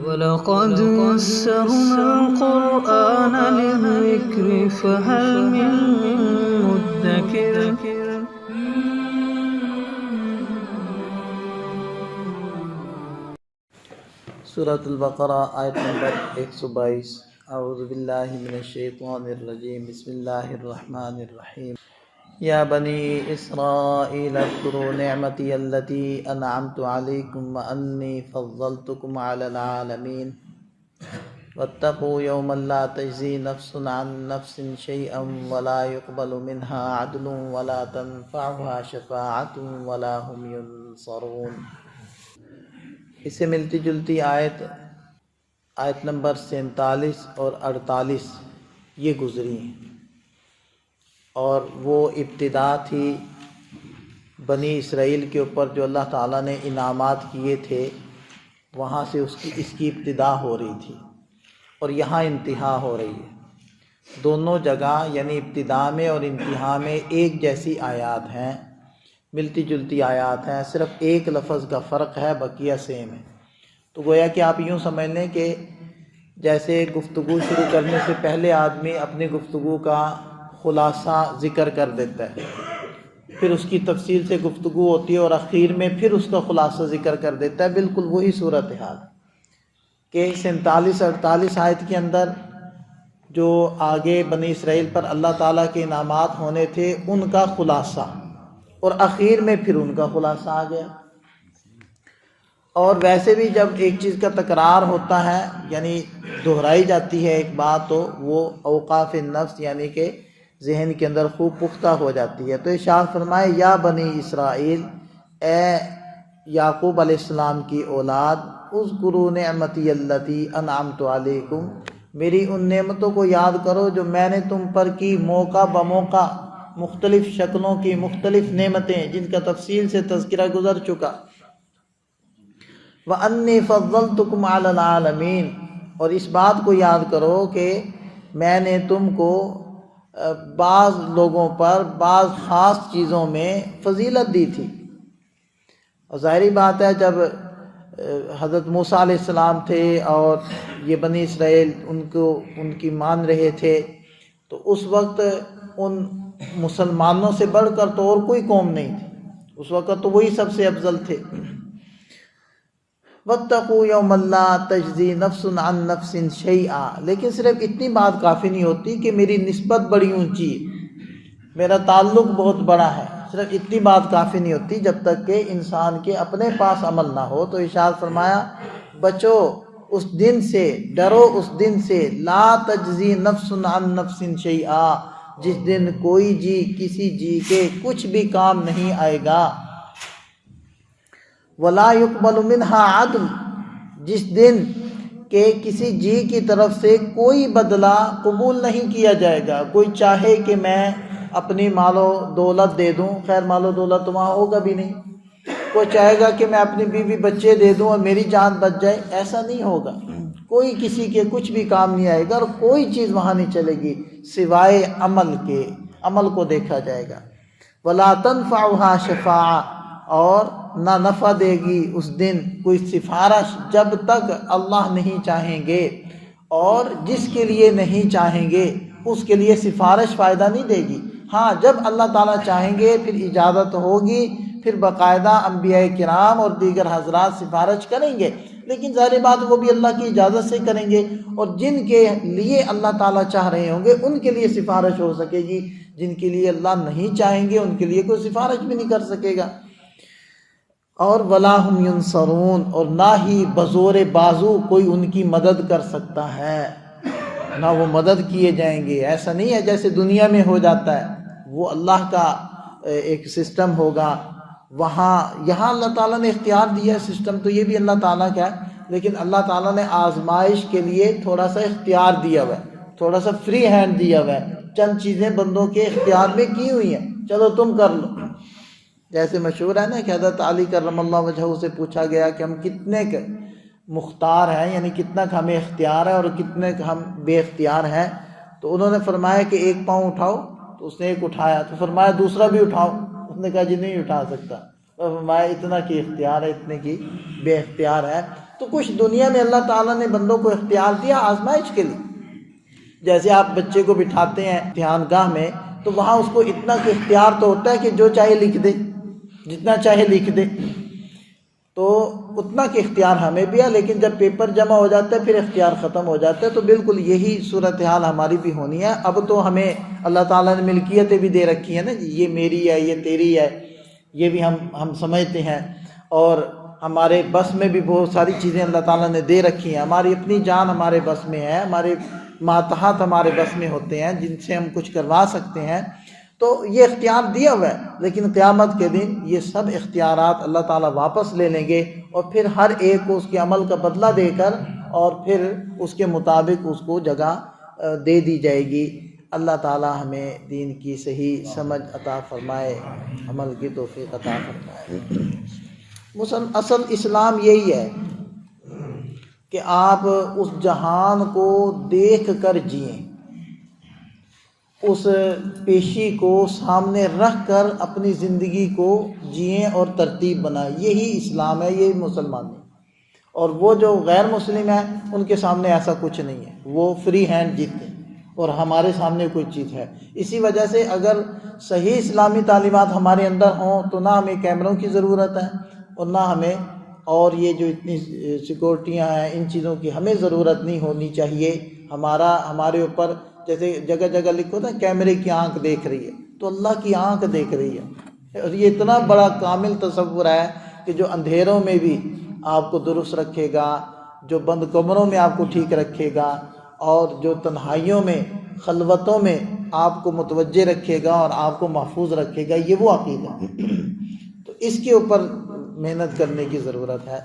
وَلَقَدْ يَسَّرْنَا الْقُرْآنَ لِلذِّكْرِ فَهَلْ مِن مُّدَّكِرٍ سورۃ البقرہ آیت نمبر 122۔ اعوذ باللہ من الشیطان الرجیم، بسم اللہ الرحمن الرحیم۔ یا بنی اسرائیل اذکروا نعمتی التی انعمت علیکم وانی فضلتکم علی العالمین واتقوا یوما لا تجزی نفس عن نفس شیئا ولا يقبل منها عدل ولا تنفعها شفاعۃ ولا هم ینصرون۔ اس سے ملتی جلتی آیت نمبر 47 اور 48 یہ گزری ہیں، اور وہ ابتدا تھی بنی اسرائیل کے اوپر جو اللہ تعالیٰ نے انعامات کیے تھے، وہاں سے اس کی ابتدا ہو رہی تھی، اور یہاں انتہا ہو رہی ہے۔ دونوں جگہ یعنی ابتدا میں اور انتہا میں ایک جیسی آیات ہیں، ملتی جلتی آیات ہیں، صرف ایک لفظ کا فرق ہے، بقیہ سیم ہے۔ تو گویا کہ آپ یوں سمجھ لیں کہ جیسے گفتگو شروع کرنے سے پہلے آدمی اپنی گفتگو کا خلاصہ ذکر کر دیتا ہے، پھر اس کی تفصیل سے گفتگو ہوتی ہے اور اخیر میں پھر اس کا خلاصہ ذکر کر دیتا ہے، بالکل وہی صورتحال کہ 47-48 آیت کے اندر جو آگے بنی اسرائیل پر اللہ تعالیٰ کے انعامات ہونے تھے ان کا خلاصہ، اور اخیر میں پھر ان کا خلاصہ آ گیا۔ اور ویسے بھی جب ایک چیز کا تکرار ہوتا ہے یعنی دہرائی جاتی ہے ایک بات، تو وہ اوقاف النفس یعنی کہ ذہن کے اندر خوب پختہ ہو جاتی ہے۔ تو ارشاد فرمائے یا بنی اسرائیل، اے یعقوب علیہ السلام کی اولاد، اذکروا نعمتی التی انعمت علیکم، میری ان نعمتوں کو یاد کرو جو میں نے تم پر کی، موقع بموقع مختلف شکلوں کی مختلف نعمتیں جن کا تفصیل سے تذکرہ گزر چکا۔ وَأَنِّي فَضَّلْتُكُمْ عَلَى الْعَالَمِينَ، اور اس بات کو یاد کرو کہ میں نے تم کو بعض لوگوں پر بعض خاص چیزوں میں فضیلت دی تھی۔ اور ظاہری بات ہے جب حضرت موسیٰ علیہ السلام تھے اور یہ بنی اسرائیل ان کی مان رہے تھے، تو اس وقت ان مسلمانوں سے بڑھ کر تو اور کوئی قوم نہیں تھی، اس وقت تو وہی سب سے افضل تھے۔ وَاتَّقُوا يَوْمًا لَا تَجْزِي نَفْسٌ عَن نَفْسٍ شَيْئًا، لیکن صرف اتنی بات کافی نہیں ہوتی کہ میری نسبت بڑی اونچی ہے، میرا تعلق بہت بڑا ہے، صرف اتنی بات کافی نہیں ہوتی جب تک کہ انسان کے اپنے پاس عمل نہ ہو۔ تو ارشاد فرمایا بچو اس دن سے، ڈرو اس دن سے، لا تجزی نفس عن نفس شیئا، جس دن کوئی جی کسی جی کے کچھ بھی کام نہیں آئے گا، وَلَا يُقْبَلُ مِنْهَا عَدْلٌ، جس دن کہ کسی جی کی طرف سے کوئی بدلہ قبول نہیں کیا جائے گا۔ کوئی چاہے کہ میں اپنی مال و دولت دے دوں، خیر مال و دولت تو وہاں ہوگا بھی نہیں، کوئی چاہے گا کہ میں اپنی بیوی بچے دے دوں اور میری جان بچ جائے، ایسا نہیں ہوگا۔ کوئی کسی کے کچھ بھی کام نہیں آئے گا اور کوئی چیز وہاں نہیں چلے گی سوائے عمل کے، عمل کو دیکھا جائے گا۔ وَلَا تَنْفَعُهَا شَفَاعَةٌ، اور نہ نفع دے گی اس دن کوئی سفارش جب تک اللہ نہیں چاہیں گے، اور جس کے لیے نہیں چاہیں گے اس کے لیے سفارش فائدہ نہیں دے گی۔ ہاں جب اللہ تعالیٰ چاہیں گے پھر اجازت ہوگی، پھر باقاعدہ انبیاء کرام اور دیگر حضرات سفارش کریں گے، لیکن ظاہر بات وہ بھی اللہ کی اجازت سے کریں گے، اور جن کے لیے اللہ تعالیٰ چاہ رہے ہوں گے ان کے لیے سفارش ہو سکے گی، جن کے لیے اللہ نہیں چاہیں گے ان کے لیے کوئی سفارش بھی نہیں کر سکے گا۔ اور وَلَا هُمْ يُنصَرُونَ، اور نہ ہی بزور بازو کوئی ان کی مدد کر سکتا ہے، نہ وہ مدد کیے جائیں گے۔ ایسا نہیں ہے جیسے دنیا میں ہو جاتا ہے، وہ اللہ کا ایک سسٹم ہوگا وہاں، یہاں اللہ تعالیٰ نے اختیار دیا ہے سسٹم، تو یہ بھی اللہ تعالیٰ کا ہے، لیکن اللہ تعالیٰ نے آزمائش کے لیے تھوڑا سا اختیار دیا ہوا ہے، تھوڑا سا فری ہینڈ دیا ہوا ہے، چند چیزیں بندوں کے اختیار میں کی ہوئی ہیں، چلو تم کر لو۔ جیسے مشہور ہے نا کہ حضرت علی کرم اللہ وجہہ سے پوچھا گیا کہ ہم کتنے مختار ہیں، یعنی کتنا ہمیں اختیار ہے اور کتنے ہم بے اختیار ہیں، تو انہوں نے فرمایا کہ ایک پاؤں اٹھاؤ، تو اس نے ایک اٹھایا، تو فرمایا دوسرا بھی اٹھاؤ، اس نے کہا جی نہیں اٹھا سکتا، تو فرمایا اتنا کی اختیار ہے، اتنے کی بے اختیار ہے۔ تو کچھ دنیا میں اللہ تعالیٰ نے بندوں کو اختیار دیا آزمائش کے لیے۔ جیسے آپ بچے کو بٹھاتے ہیں امتحان گاہ میں تو وہاں اس کو اتنا کہ اختیار تو ہوتا ہے کہ جو چاہے لکھ دے، جتنا چاہے لکھ دے، تو اتنا کہ اختیار ہمیں بھی ہے، لیکن جب پیپر جمع ہو جاتا ہے پھر اختیار ختم ہو جاتا ہے۔ تو بالکل یہی صورتحال ہماری بھی ہونی ہے۔ اب تو ہمیں اللہ تعالیٰ نے ملکیتیں بھی دے رکھی ہیں نا جی، یہ میری ہے، یہ تیری ہے، یہ بھی ہم سمجھتے ہیں، اور ہمارے بس میں بھی بہت ساری چیزیں اللہ تعالیٰ نے دے رکھی ہیں۔ ہماری اپنی جان ہمارے بس میں ہے، ہمارے ماتحت ہمارے بس میں ہوتے ہیں جن سے ہم کچھ کروا سکتے ہیں، تو یہ اختیار دیا ہوا ہے۔ لیکن قیامت کے دن یہ سب اختیارات اللہ تعالیٰ واپس لے لیں گے، اور پھر ہر ایک کو اس کے عمل کا بدلہ دے کر اور پھر اس کے مطابق اس کو جگہ دے دی جائے گی۔ اللہ تعالیٰ ہمیں دین کی صحیح سمجھ عطا فرمائے، عمل کی توفیق عطا فرمائے۔ اصل اسلام یہی ہے کہ آپ اس جہان کو دیکھ کر جئیں، اس پیشی کو سامنے رکھ کر اپنی زندگی کو جئیں اور ترتیب بنائیں۔ یہی اسلام ہے، یہی مسلمان ہے۔ اور وہ جو غیر مسلم ہیں ان کے سامنے ایسا کچھ نہیں ہے، وہ فری ہینڈ جیتے ہیں، اور ہمارے سامنے کوئی چیز ہے۔ اسی وجہ سے اگر صحیح اسلامی تعلیمات ہمارے اندر ہوں تو نہ ہمیں کیمروں کی ضرورت ہے، اور نہ ہمیں اور یہ جو اتنی سیکورٹیاں ہیں ان چیزوں کی ہمیں ضرورت نہیں ہونی چاہیے۔ ہمارے اوپر جیسے جگہ جگہ لکھو نا کیمرے کی آنکھ دیکھ رہی ہے، تو اللہ کی آنکھ دیکھ رہی ہے، اور یہ اتنا بڑا کامل تصور ہے کہ جو اندھیروں میں بھی آپ کو درست رکھے گا، جو بند کمروں میں آپ کو ٹھیک رکھے گا، اور جو تنہائیوں میں خلوتوں میں آپ کو متوجہ رکھے گا اور آپ کو محفوظ رکھے گا، یہ وہ عقیدہ ہے۔ تو اس کے اوپر محنت کرنے کی ضرورت ہے۔